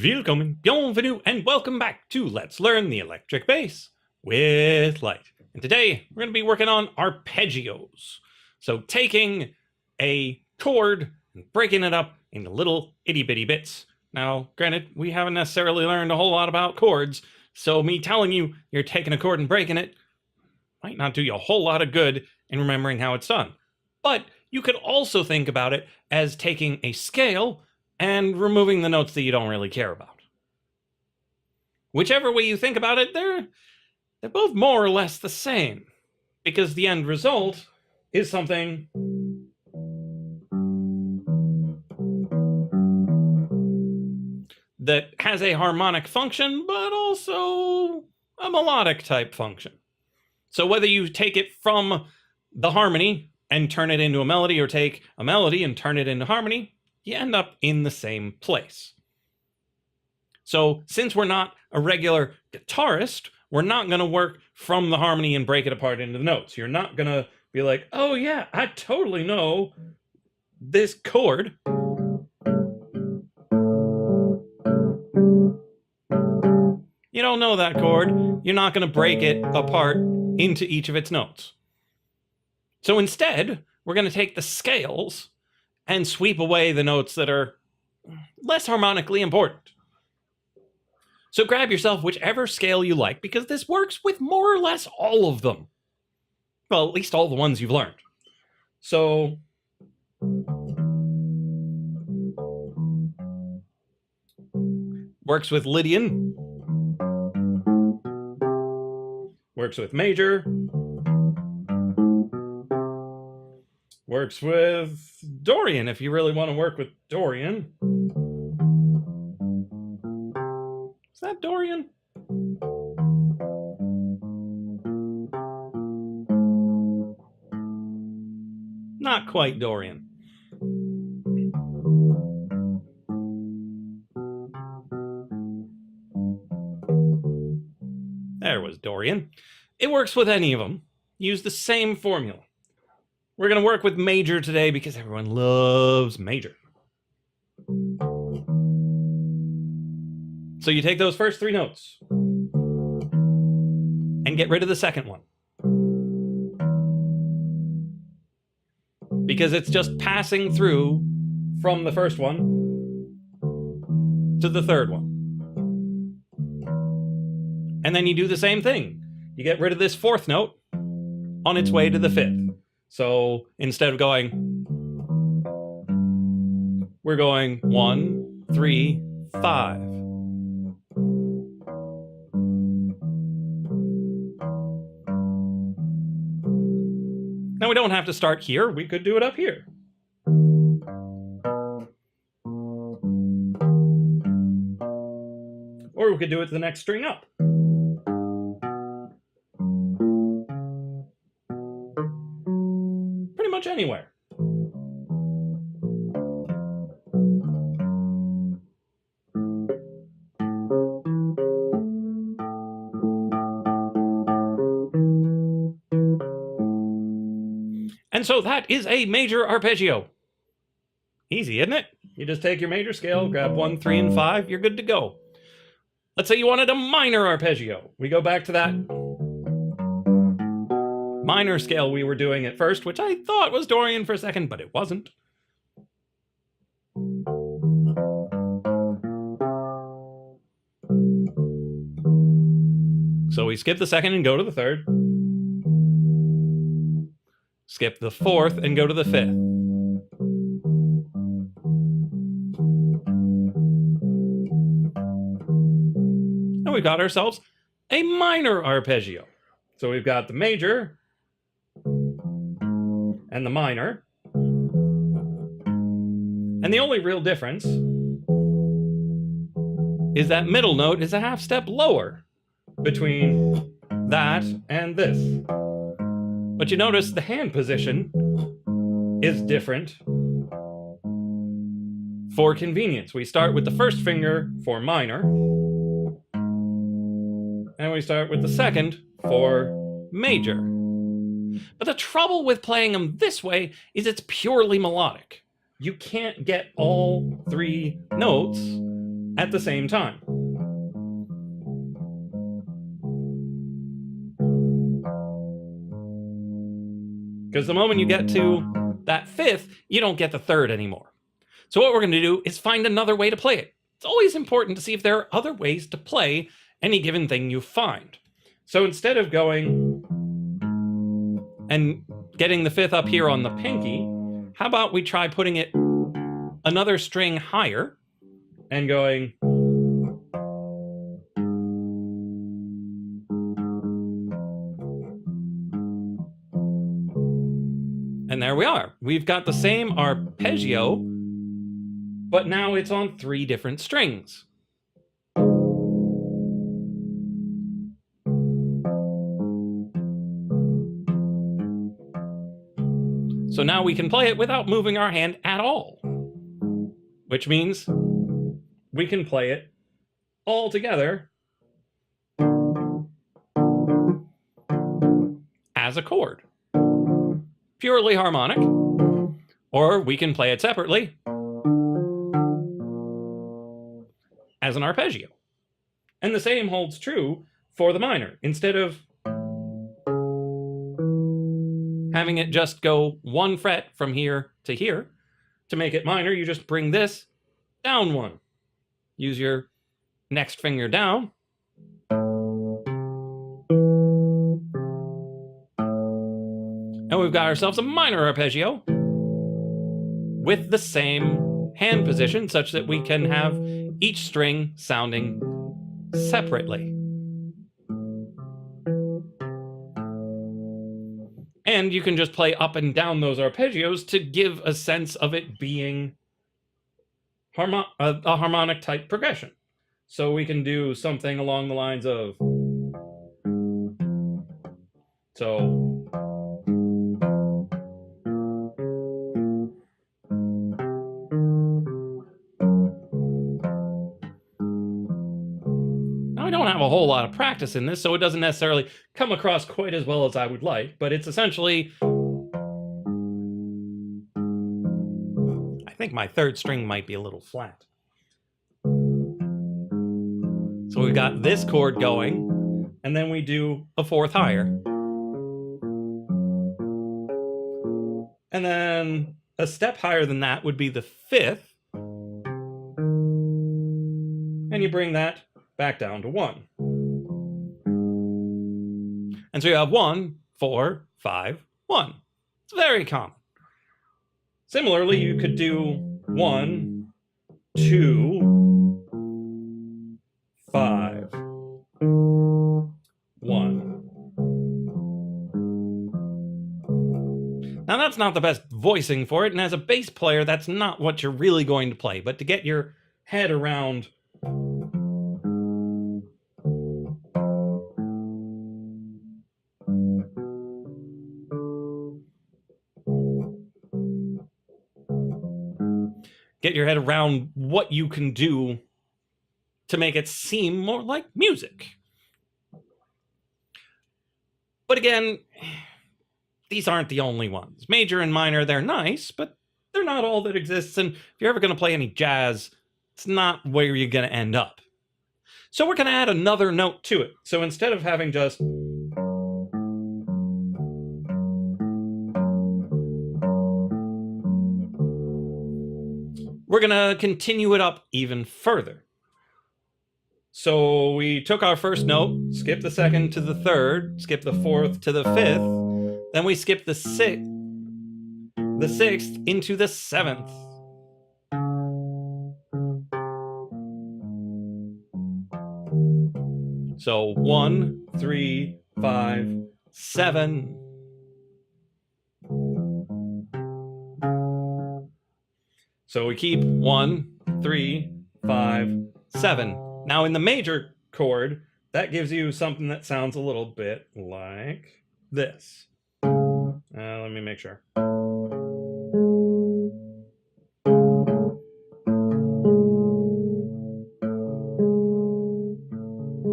Willkommen, bienvenue, and welcome back to Let's Learn the Electric Bass with Lyte. And today we're going to be working on arpeggios. So taking a chord and breaking it up into little itty bitty bits. Now, granted, we haven't necessarily learned a whole lot about chords, so me telling you you're taking a chord and breaking it might not do you a whole lot of good in remembering how it's done. But you could also think about it as taking a scale and removing the notes that you don't really care about. Whichever way you think about it, they're both more or less the same, because the end result is something that has a harmonic function, but also a melodic type function. So whether you take it from the harmony and turn it into a melody, or take a melody and turn it into harmony, you end up in the same place. So since we're not a regular guitarist, we're not going to work from the harmony and break it apart into the notes. You're not going to be like, oh yeah, I totally know this chord. You don't know that chord. You're not going to break it apart into each of its notes. So instead, we're going to take the scales and sweep away the notes that are less harmonically important. So grab yourself whichever scale you like, because this works with more or less all of them. Well, at least all the ones you've learned. So works with Lydian, works with major, works with Dorian if you really want to work with Dorian. Is that Dorian? Not quite Dorian. There was Dorian. It works with any of them. Use the same formula. We're going to work with major today because everyone loves major. So you take those first three notes and get rid of the second one, because it's just passing through from the first one to the third one. And then you do the same thing. You get rid of this fourth note on its way to the fifth. So instead of going, we're going 1, 3, 5. Now we don't have to start here. We could do it up here. Or we could do it to the next string up. Pretty much anywhere. And so that is a major arpeggio. Easy, isn't it? You just take your major scale, grab 1, 3, and 5, you're good to go. Let's say you wanted a minor arpeggio. We go back to that minor scale we were doing at first, which I thought was Dorian for a second, but it wasn't. So we skip the second and go to the third. Skip the fourth and go to the fifth. And we've got ourselves a minor arpeggio. So we've got the major and the minor. And the only real difference is that middle note is a half step lower between that and this. But you notice the hand position is different for convenience. We start with the first finger for minor, and we start with the second for major. But the trouble with playing them this way is it's purely melodic. You can't get all three notes at the same time. Because the moment you get to that fifth, you don't get the third anymore. So what we're going to do is find another way to play it. It's always important to see if there are other ways to play any given thing you find. So instead of going and getting the fifth up here on the pinky, how about we try putting it another string higher and going and there we are. We've got the same arpeggio, but now it's on 3 different strings. So now we can play it without moving our hand at all, which means we can play it all together as a chord, purely harmonic, or we can play it separately as an arpeggio. And the same holds true for the minor. Instead of having it just go 1 fret from here to here, to make it minor, you just bring this down 1. Use your next finger down. And we've got ourselves a minor arpeggio with the same hand position such that we can have each string sounding separately. And you can just play up and down those arpeggios to give a sense of it being a harmonic type progression. So we can do something along the lines of, I don't have a whole lot of practice in this, so it doesn't necessarily come across quite as well as I would like, but it's essentially, I think my 3rd string might be a little flat. So we've got this chord going, and then we do a 4th higher. And then a step higher than that would be the 5th. And you bring that back down to 1. And so you have 1, 4, 5, 1. It's very common. Similarly, you could do 1, 2, 5, 1. Now that's not the best voicing for it, and as a bass player, that's not what you're really going to play. But to get your head around what you can do to make it seem more like music. But again, these aren't the only ones. Major and minor, they're nice, but they're not all that exists. And if you're ever going to play any jazz, it's not where you're going to end up. So we're going to add another note to it. So instead of having just we're going to continue it up even further. So we took our first note, skipped the 2nd to the 3rd, skipped the 4th to the 5th, then we skipped the 6th into the 7th. So 1, 3, 5, 7. So we keep 1, 3, 5, 7. Now in the major chord, that gives you something that sounds a little bit like this. Let me make sure.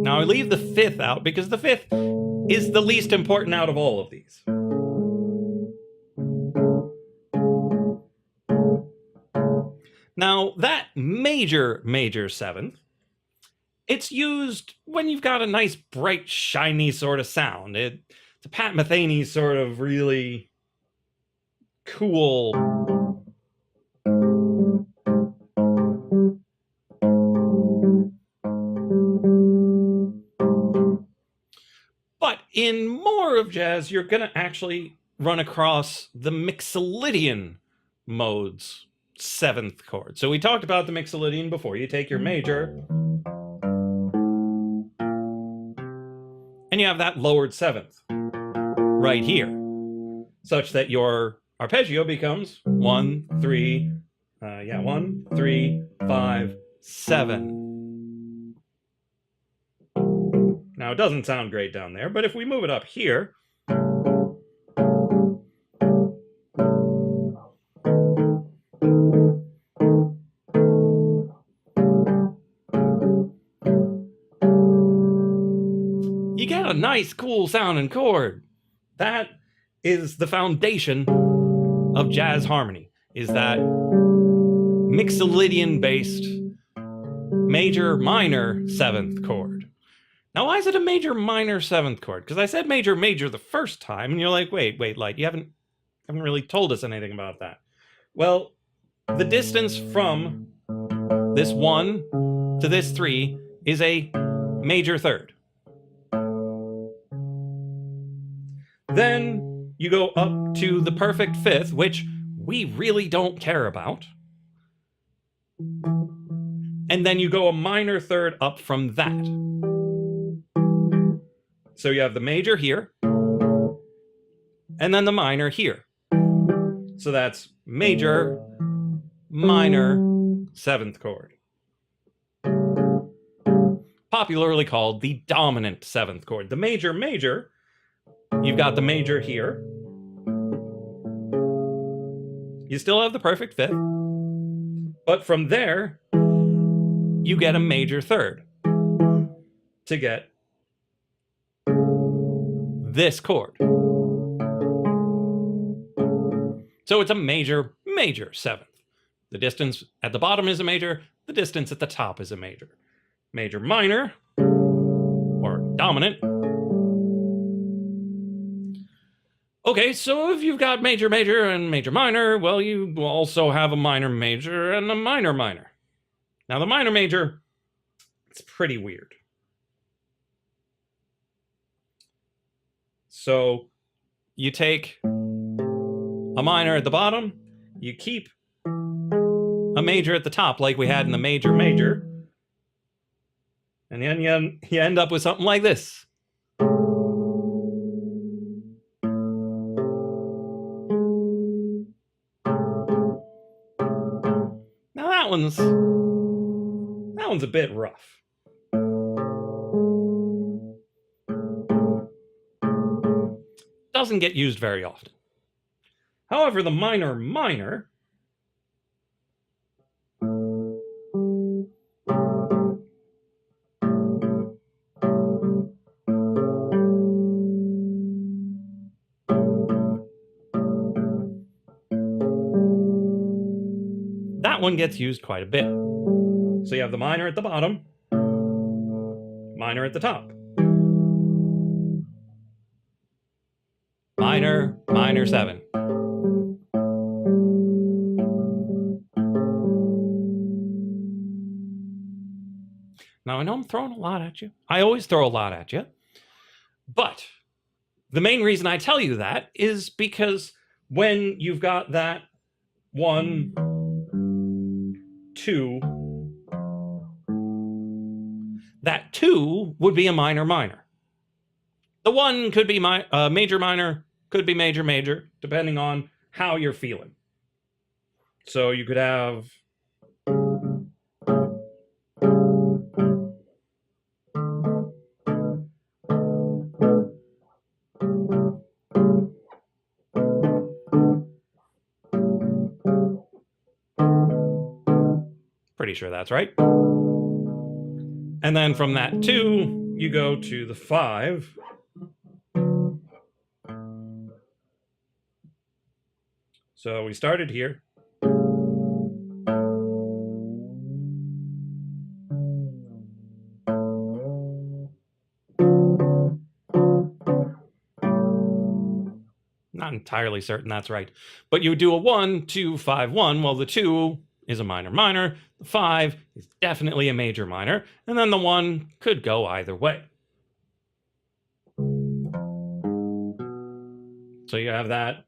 Now I leave the 5th out because the 5th is the least important out of all of these. Now, that major 7th, it's used when you've got a nice, bright, shiny sort of sound. It's a Pat Metheny sort of really cool. But in more of jazz, you're going to actually run across the Mixolydian mode's 7th chord. So we talked about the Mixolydian before. You take your major, and you have that lowered 7th right here, such that your arpeggio becomes 1, 3, 1, 3, 5, 7. Now, it doesn't sound great down there, but if we move it up here, you get a nice, cool sounding chord. That is the foundation of jazz harmony, is that Mixolydian-based major minor 7th chord. Now, why is it a major minor 7th chord? Because I said major the first time, and you're like, wait, Lyte, you haven't really told us anything about that. Well, the distance from this 1 to this 3 is a major 3rd. Then you go up to the perfect 5th, which we really don't care about. And then you go a minor 3rd up from that. So you have the major here, and then the minor here. So that's major, minor, 7th chord. Popularly called the dominant 7th chord. The major, you've got the major here. You still have the perfect 5th, but from there, you get a major 3rd to get this chord. So it's a major 7th. The distance at the bottom is a major, the distance at the top is a major. Major minor, or dominant. Okay, so if you've got major and major minor, well, you also have a minor major and a minor minor. Now, the minor major, it's pretty weird. So you take a minor at the bottom, you keep a major at the top like we had in the major, and then you end up with something like this. Now that one's a bit rough. Doesn't get used very often. However, the minor minor that one gets used quite a bit. So you have the minor at the bottom, minor at the top. Minor, minor 7. Now, I know I'm throwing a lot at you. I always throw a lot at you. But the main reason I tell you that is because when you've got that 1, 2, that 2 would be a minor minor. The 1 could be major minor, could be major major, depending on how you're feeling. So you could have pretty sure that's right. And then from that 2, you go to the 5. So we started here. entirely certain that's right. But you do a 1, 2, 5, 1. Well, the 2 is a minor minor. The 5 is definitely a major minor. And then the 1 could go either way. So you have that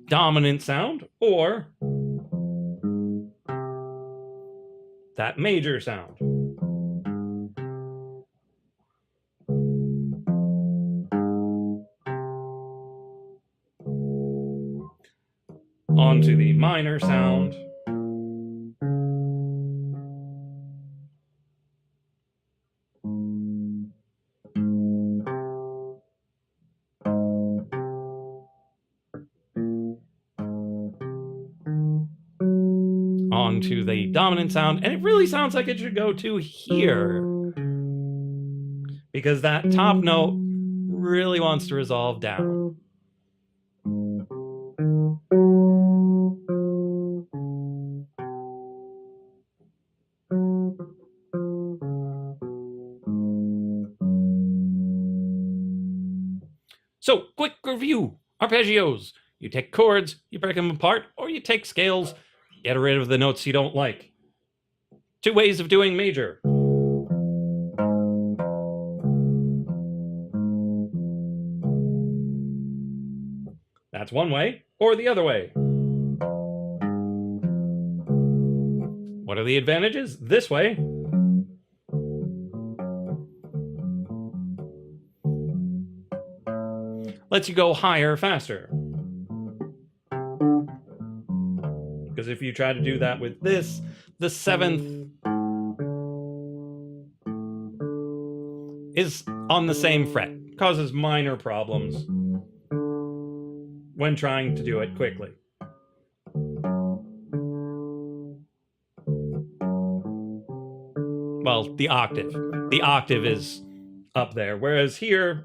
dominant sound or that major sound. Onto the minor sound. Onto the dominant sound, and it really sounds like it should go to here, because that top note really wants to resolve down. So, quick review. Arpeggios. You take chords, you break them apart, or you take scales, get rid of the notes you don't like. 2 ways of doing major. That's one way, or the other way. What are the advantages? This way. Lets you go higher faster. Because if you try to do that with this, the 7th is on the same fret. Causes minor problems when trying to do it quickly. Well, the octave. The octave is up there, whereas here,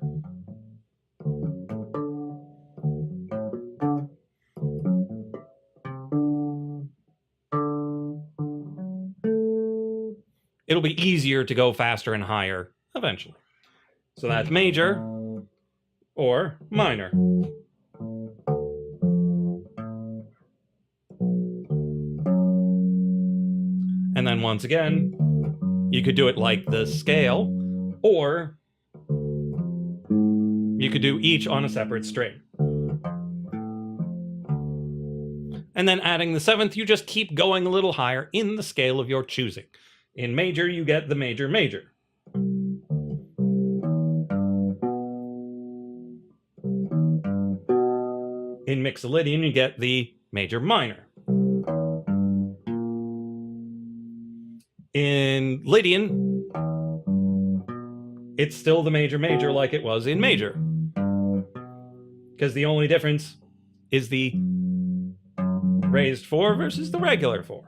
it'll be easier to go faster and higher eventually. So that's major or minor. And then once again, you could do it like the scale, or you could do each on a separate string. And then adding the 7th, you just keep going a little higher in the scale of your choosing. In major, you get the major major. In Mixolydian, you get the major minor. In Lydian, it's still the major major like it was in major. Because the only difference is the raised 4 versus the regular 4.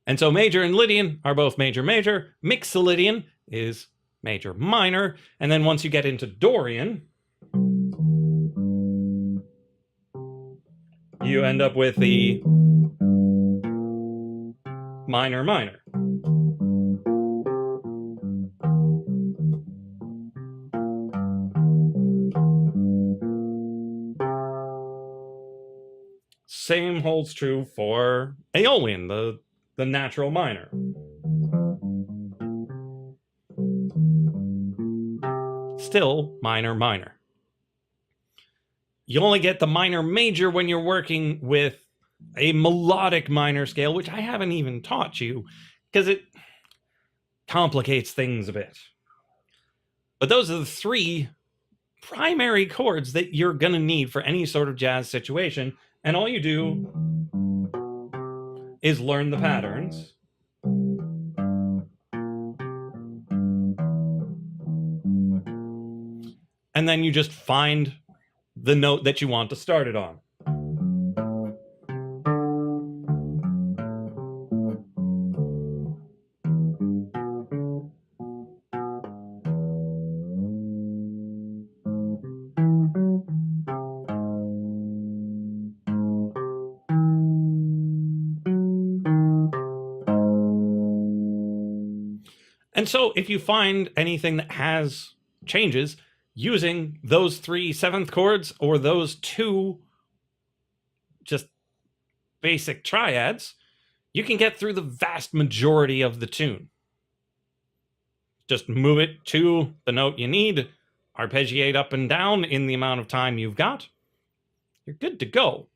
And so major and Lydian are both major major. Mixolydian is major minor. And then once you get into Dorian, you end up with the minor minor. Same holds true for Aeolian, the natural minor. Still minor minor. You only get the minor major when you're working with a melodic minor scale, which I haven't even taught you because it complicates things a bit. But those are the 3 primary chords that you're going to need for any sort of jazz situation. And all you do is learn the patterns. And then you just find the note that you want to start it on. And so if you find anything that has changes using those 3 seventh chords or those 2 just basic triads, you can get through the vast majority of the tune. Just move it to the note you need, arpeggiate up and down in the amount of time you've got. You're good to go.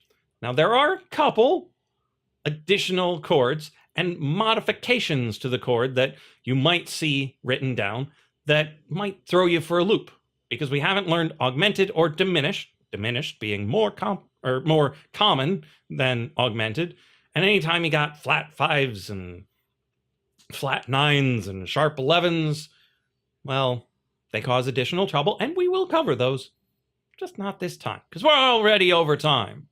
Now, there are a couple additional chords and modifications to the chord that you might see written down that might throw you for a loop, because we haven't learned augmented or diminished, diminished being more common than augmented. And anytime you got flat 5s and flat 9s and sharp 11s, well, they cause additional trouble, and we will cover those. Just not this time, because we're already over time.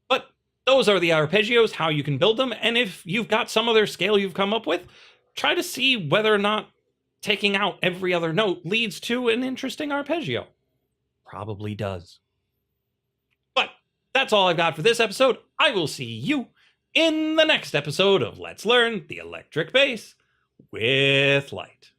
But those are the arpeggios, how you can build them. And if you've got some other scale you've come up with, try to see whether or not taking out every other note leads to an interesting arpeggio. Probably does. But that's all I've got for this episode. I will see you in the next episode of Let's Learn the Electric Bass with Lyte.